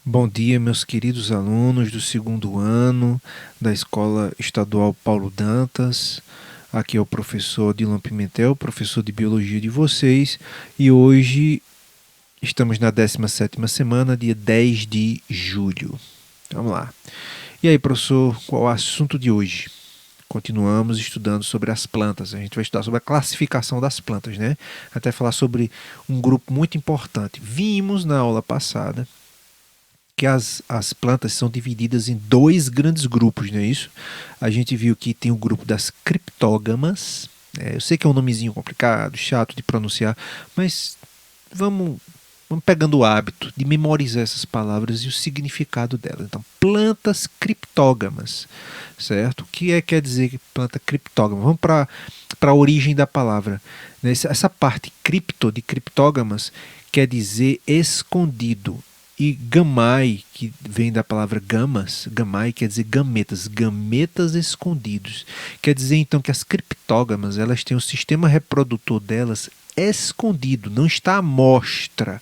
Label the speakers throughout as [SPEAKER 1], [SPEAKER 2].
[SPEAKER 1] Bom dia, meus queridos alunos do segundo ano da Escola Estadual Paulo Dantas. Aqui é o professor Dilan Pimentel, professor de Biologia de vocês, e hoje estamos na 17ª semana, dia 10 de julho. Vamos lá. E aí, professor, qual é o assunto de hoje? Continuamos estudando sobre as plantas. A gente vai estudar sobre a classificação das plantas, né? Até falar sobre um grupo muito importante. Vimos na aula passada que as plantas são divididas em dois grandes grupos, não é isso? A gente viu que tem o grupo das criptógamas. Eu sei que é um nomezinho complicado, chato de pronunciar, mas vamos, vamos pegando o hábito de memorizar essas palavras e o significado delas. Então, plantas criptógamas, certo? O que quer dizer planta criptógama? Vamos para a origem da palavra. Essa parte cripto, de criptógamas, quer dizer escondido. E gamai, que vem da palavra gamas, gamai quer dizer gametas, gametas escondidos. Quer dizer então que as criptógamas, elas têm o sistema reprodutor delas escondido, não está à mostra,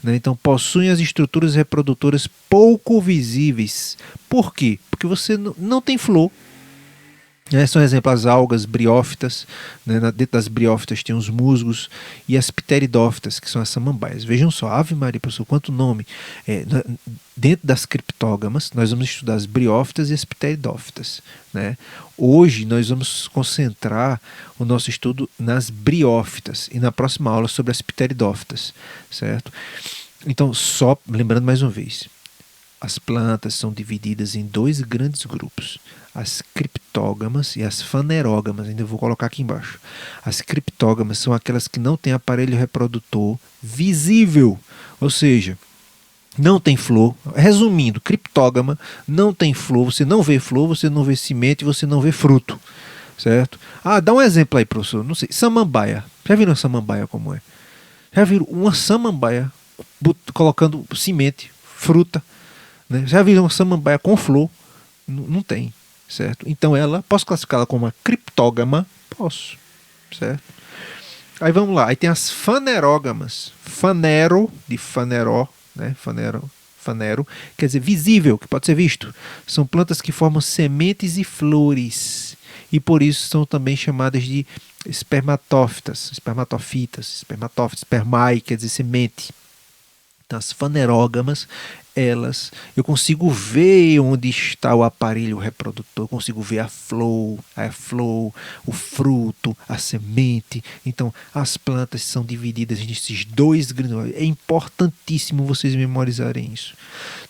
[SPEAKER 1] né? Então possuem as estruturas reprodutoras pouco visíveis. Por quê? Porque você não tem flor. São exemplos as algas briófitas, né? Dentro das briófitas tem os musgos e as pteridófitas, que são as samambaias. Vejam só, Ave Maria, professor, quanto nome. Dentro das criptógamas, nós vamos estudar as briófitas e as pteridófitas, né? Hoje nós vamos concentrar o nosso estudo nas briófitas e na próxima aula sobre as pteridófitas, certo? Então, só lembrando mais uma vez, as plantas são divididas em dois grandes grupos, as criptógamas e as fanerógamas. Ainda vou colocar aqui embaixo. As criptógamas são aquelas que não têm aparelho reprodutor visível, ou seja, não tem flor. Resumindo, criptógama não tem flor, você não vê semente, você não vê fruto, certo? Dá um exemplo aí, professor. Não sei, samambaia. Já viram a samambaia como é? Já viram uma samambaia colocando semente, fruta, né? Já viram uma samambaia com flor? Não tem, certo? Então posso classificá-la como uma criptógama? Posso, certo? Aí vamos lá, aí tem as fanerógamas. Fanero, de faneró, né? Fanero, quer dizer visível, que pode ser visto. São plantas que formam sementes e flores. E por isso são também chamadas de espermatófitas, espermai, quer dizer semente. Então, as fanerógamas, eu consigo ver onde está o aparelho reprodutor, eu consigo ver a flor, o fruto, a semente. Então, as plantas são divididas nesses dois grandes. É importantíssimo vocês memorizarem isso.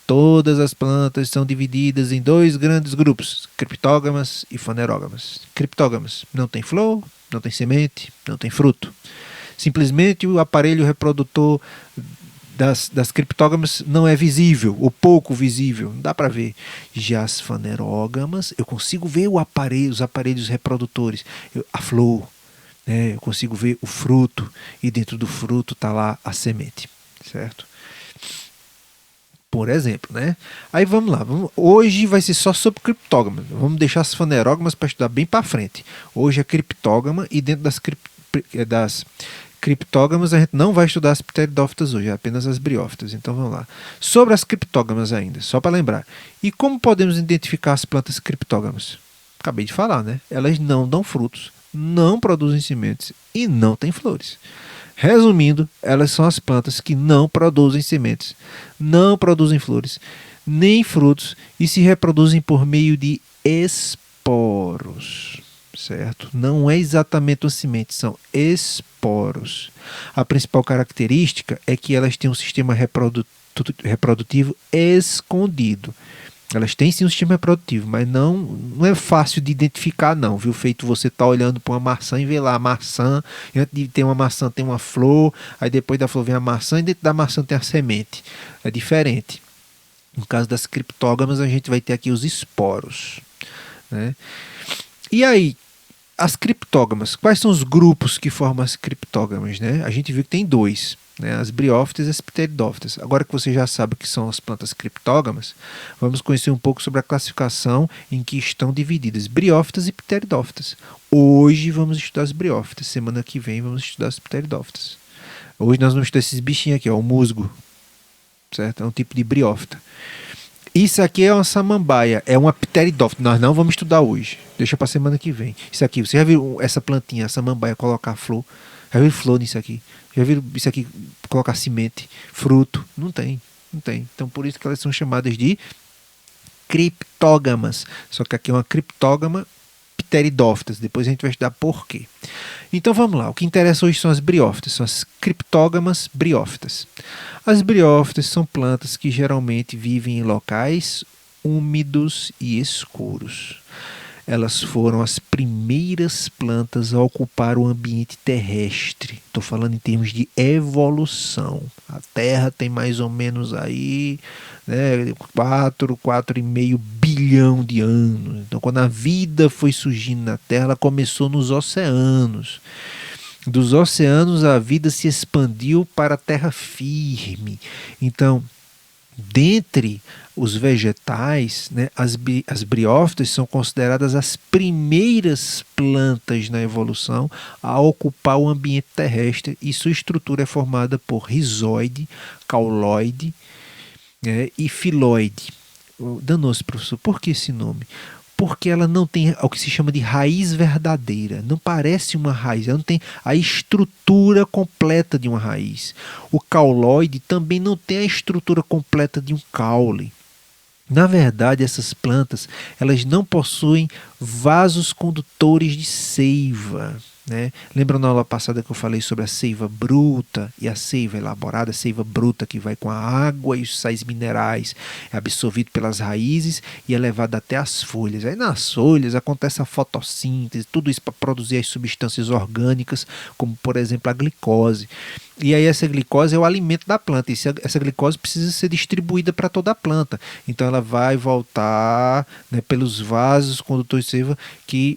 [SPEAKER 1] Todas as plantas são divididas em dois grandes grupos, criptógamas e fanerógamas. Criptógamas não tem flor, não tem semente, não tem fruto. Simplesmente o aparelho reprodutor das criptógamas não é visível, ou pouco visível, não dá para ver. Já as fanerógamas, eu consigo ver os aparelhos reprodutores, a flor, né? Eu consigo ver o fruto, e dentro do fruto está lá a semente, certo? Por exemplo, né? Aí vamos lá, hoje vai ser só sobre criptógamas, vamos deixar as fanerógamas para estudar bem para frente. Hoje é criptógama, e dentro das criptógamas a gente não vai estudar as pteridófitas hoje, é apenas as briófitas. Então vamos lá. Sobre as criptógamas ainda, só para lembrar. E como podemos identificar as plantas criptógamas? Acabei de falar, né? Elas não dão frutos, não produzem sementes e não têm flores. Resumindo, elas são as plantas que não produzem sementes, não produzem flores, nem frutos e se reproduzem por meio de esporos, certo? Não é exatamente uma semente, são esporos. A principal característica é que elas têm um sistema reprodutivo escondido. Elas têm sim um sistema reprodutivo, mas não é fácil de identificar não, viu? Feito você tá olhando para uma maçã e vê lá a maçã, e antes de ter uma maçã tem uma flor, aí depois da flor vem a maçã e dentro da maçã tem a semente. É diferente. No caso das criptógamas a gente vai ter aqui os esporos, né? E aí, as criptógamas, quais são os grupos que formam as criptógamas, né? A gente viu que tem dois, né? As briófitas e as pteridófitas. Agora que você já sabe o que são as plantas criptógamas, vamos conhecer um pouco sobre a classificação em que estão divididas briófitas e pteridófitas. Hoje vamos estudar as briófitas, semana que vem vamos estudar as pteridófitas. Hoje nós vamos estudar esses bichinhos aqui, ó, o musgo. certo? É um tipo de briófita. Isso aqui é uma samambaia, é uma pteridófita. Nós não vamos estudar hoje. Deixa para semana que vem. Isso aqui, você já viu essa plantinha, a samambaia, colocar flor? Já viu flor nisso aqui? Já viu isso aqui colocar semente, fruto? Não tem, não tem. Então por isso que elas são chamadas de criptógamas. Só que aqui é uma criptógama pteridófitas. Depois a gente vai estudar por quê. Então vamos lá. O que interessa hoje são as briófitas, são as criptógamas briófitas. As briófitas são plantas que geralmente vivem em locais úmidos e escuros. Elas foram as primeiras plantas a ocupar o ambiente terrestre. Estou falando em termos de evolução. A Terra tem mais ou menos aí, né, 4,5 bilhão de anos. Então, quando a vida foi surgindo na Terra, ela começou nos oceanos. Dos oceanos, a vida se expandiu para a terra firme. Então, dentre os vegetais, né, as briófitas são consideradas as primeiras plantas na evolução a ocupar o ambiente terrestre e sua estrutura é formada por rizóide, cauloide, né, e filoide. Danou-se, professor, por que esse nome? Porque ela não tem o que se chama de raiz verdadeira, não parece uma raiz, ela não tem a estrutura completa de uma raiz. O cauloide também não tem a estrutura completa de um caule. Na verdade, essas plantas elas não possuem vasos condutores de seiva. Né? Lembra na aula passada que eu falei sobre a seiva bruta e a seiva elaborada? A seiva bruta que vai com a água e os sais minerais, é absorvido pelas raízes e é levado até as folhas. Aí nas folhas acontece a fotossíntese, tudo isso para produzir as substâncias orgânicas, como por exemplo a glicose. E aí essa glicose é o alimento da planta. E essa glicose precisa ser distribuída para toda a planta. Então ela vai voltar, né, pelos vasos condutores de seiva que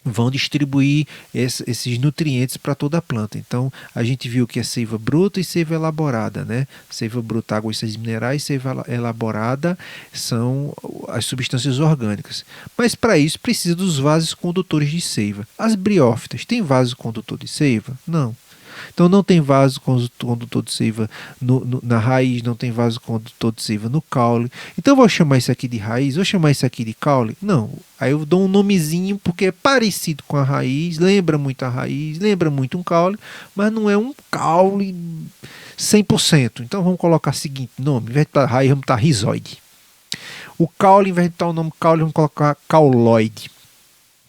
[SPEAKER 1] vão distribuir esses nutrientes para toda a planta. Então, a gente viu que é seiva bruta e seiva elaborada, né? Seiva bruta, água e sais minerais, seiva elaborada são as substâncias orgânicas. Mas para isso precisa dos vasos condutores de seiva. As briófitas têm vaso condutor de seiva? Não. Então não tem vaso condutor de seiva na raiz, não tem vaso condutor de seiva no caule. Então eu vou chamar isso aqui de raiz, vou chamar isso aqui de caule? Não. Aí eu dou um nomezinho porque é parecido com a raiz, lembra muito a raiz, lembra muito um caule, mas não é um caule 100%. Então vamos colocar o seguinte nome, ao invés de raiz vamos botar rizóide. O caule, ao invés de botar o nome caule, vamos colocar cauloide.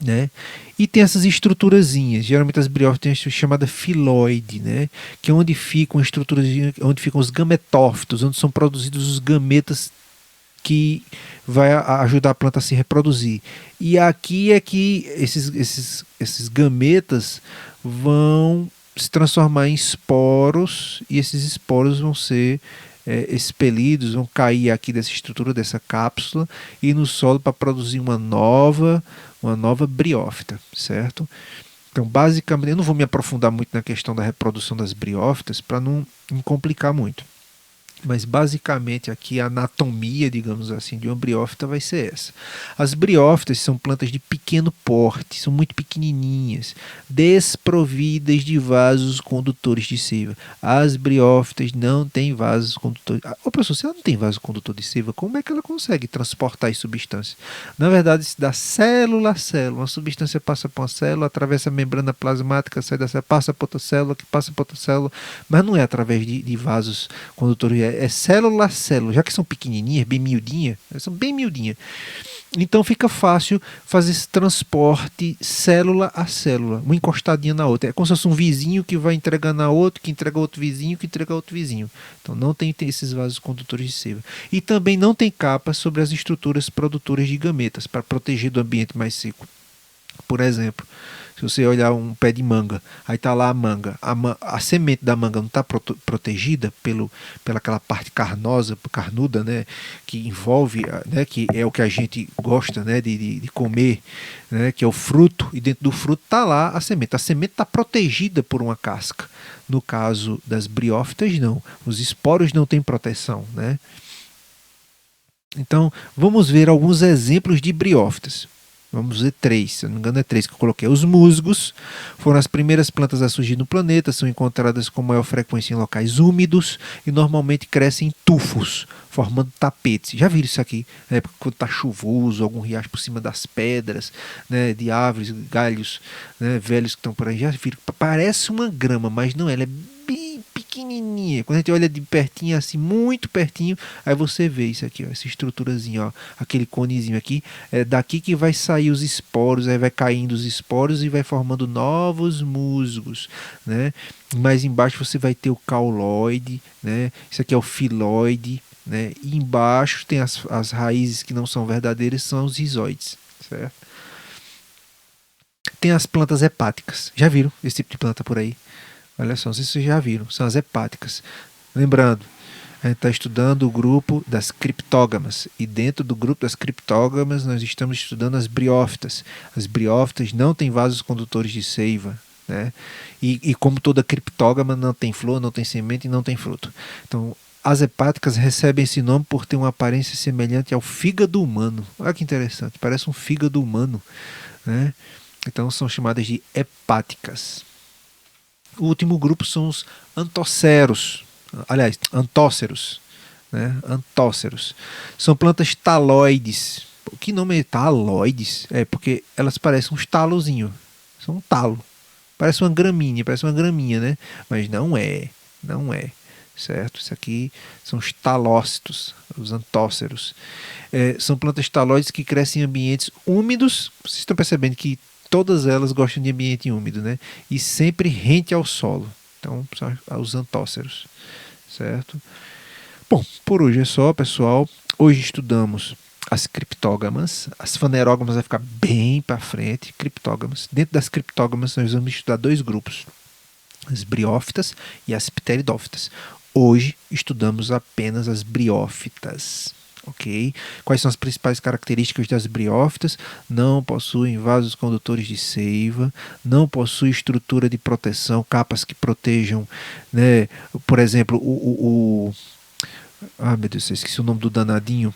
[SPEAKER 1] Né? E tem essas estruturazinhas, geralmente as briófitas têm a chamada filoide, né? Que é onde ficam estruturas, onde ficam os gametófitos, onde são produzidos os gametas que vai ajudar a planta a se reproduzir. E aqui é que esses gametas vão se transformar em esporos e esses esporos vão ser expelidos, vão cair aqui dessa estrutura, dessa cápsula e no solo para produzir uma nova briófita, certo? Então, basicamente, eu não vou me aprofundar muito na questão da reprodução das briófitas para não me complicar muito. Mas basicamente aqui a anatomia, digamos assim, de uma briófita vai ser essa. As briófitas são plantas de pequeno porte, são muito pequenininhas, desprovidas de vasos condutores de seiva. As briófitas não têm vasos condutores. Ô professor, se ela não tem vaso condutor de seiva, como é que ela consegue transportar as substâncias? Na verdade, isso dá célula a célula. Uma substância passa por uma célula, atravessa a membrana plasmática, sai da célula, passa por outra célula, que passa por outra célula, mas não é através de vasos condutores. É célula a célula, já que são pequenininhas, bem miudinhas, são bem miudinhas. Então fica fácil fazer esse transporte célula a célula, uma encostadinha na outra. É como se fosse um vizinho que vai entregando a outro, que entrega outro vizinho, que entrega outro vizinho. Então não tem esses vasos condutores de seiva. E também não tem capas sobre as estruturas produtoras de gametas, para proteger do ambiente mais seco. Por exemplo, se você olhar um pé de manga, aí está lá a manga. A semente da manga não está protegida pela aquela parte carnuda, né, que envolve, né, que é o que a gente gosta, né, de comer, né, que é o fruto, e dentro do fruto está lá a semente. A semente está protegida por uma casca. No caso das briófitas, não. Os esporos não têm proteção, né? Então, vamos ver alguns exemplos de briófitas. Vamos dizer três, se eu não me engano é três que eu coloquei. Os musgos foram as primeiras plantas a surgir no planeta, são encontradas com maior frequência em locais úmidos e normalmente crescem em tufos, formando tapetes. Já viram isso aqui? Na época quando está chuvoso, algum riacho por cima das pedras, né, de árvores, galhos, né, velhos que estão por aí. Já viram? Parece uma grama, mas não é. Ela é bem pequenininha. Quando a gente olha de pertinho, assim, muito pertinho, aí você vê isso aqui, ó, essa estruturazinha, ó, aquele conezinho aqui. É daqui que vai sair os esporos, aí vai caindo os esporos e vai formando novos musgos, né? Mais embaixo você vai ter o cauloide, né? Isso aqui é o filoide, né? E embaixo tem as raízes que não são verdadeiras, são os rizóides, certo? Tem as plantas hepáticas. Já viram esse tipo de planta por aí? Olha só, não sei se vocês já viram, são as hepáticas. Lembrando, a gente está estudando o grupo das criptógamas. E dentro do grupo das criptógamas, nós estamos estudando as briófitas. As briófitas não têm vasos condutores de seiva. Né? E como toda criptógama, não tem flor, não tem semente e não tem fruto. Então, as hepáticas recebem esse nome por ter uma aparência semelhante ao fígado humano. Olha que interessante, parece um fígado humano. Né? Então, são chamadas de hepáticas. O último grupo são os antóceros. Aliás, antóceros, né? Antóceros. São plantas taloides. Que nome é taloides? É porque elas parecem uns talozinhos. São um talo. Parece uma graminha, né? Mas não é, não é. Certo? Isso aqui são os talócitos, os antóceros. São plantas talóides que crescem em ambientes úmidos. Vocês estão percebendo que todas elas gostam de ambiente úmido, né? E sempre rente ao solo. Então, são os antóceros, certo? Bom, por hoje é só, pessoal. Hoje estudamos as criptógamas. As fanerógamas vai ficar bem para frente. Criptógamas. Dentro das criptógamas nós vamos estudar dois grupos: as briófitas e as pteridófitas. Hoje estudamos apenas as briófitas. Ok? Quais são as principais características das briófitas? Não possuem vasos condutores de seiva, não possuem estrutura de proteção, capas que protejam, né? Por exemplo, ah, meu Deus, eu esqueci o nome do danadinho.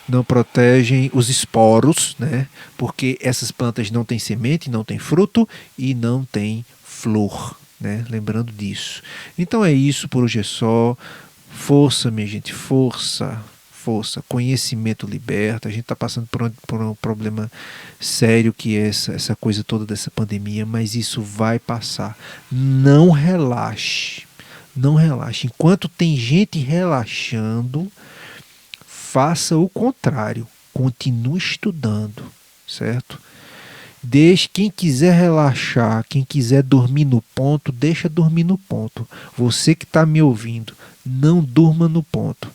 [SPEAKER 1] Não protegem os esporos, né? Porque essas plantas não têm semente, não têm fruto e não têm flor, né? Lembrando disso. Então é isso, por hoje é só. Força, minha gente, força, força. Conhecimento liberta. A gente está passando por um problema sério que é essa coisa toda dessa pandemia, mas isso vai passar. Não relaxe. Não relaxe. Enquanto tem gente relaxando, faça o contrário. Continue estudando, certo? Deixe quem quiser relaxar, quem quiser dormir no ponto, deixa dormir no ponto. Você que está me ouvindo, não durma no ponto.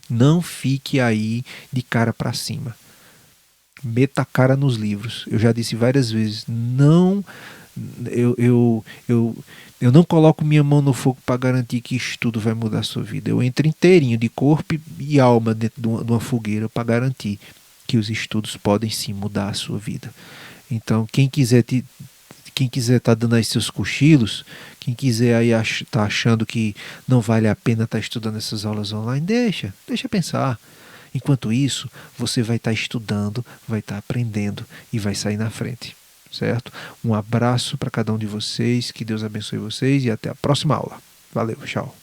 [SPEAKER 1] Não fique aí de cara para cima. Meta a cara nos livros. Eu já disse várias vezes, não, eu não coloco minha mão no fogo para garantir que estudo vai mudar a sua vida. Eu entro inteirinho de corpo e alma dentro de uma fogueira para garantir que os estudos podem sim mudar a sua vida. Então, quem quiser estar dando aí seus cochilos, quem quiser aí tá achando que não vale a pena estar estudando essas aulas online, deixa pensar. Enquanto isso, você vai estar estudando, vai estar aprendendo e vai sair na frente, certo? Um abraço para cada um de vocês, que Deus abençoe vocês e até a próxima aula. Valeu, tchau.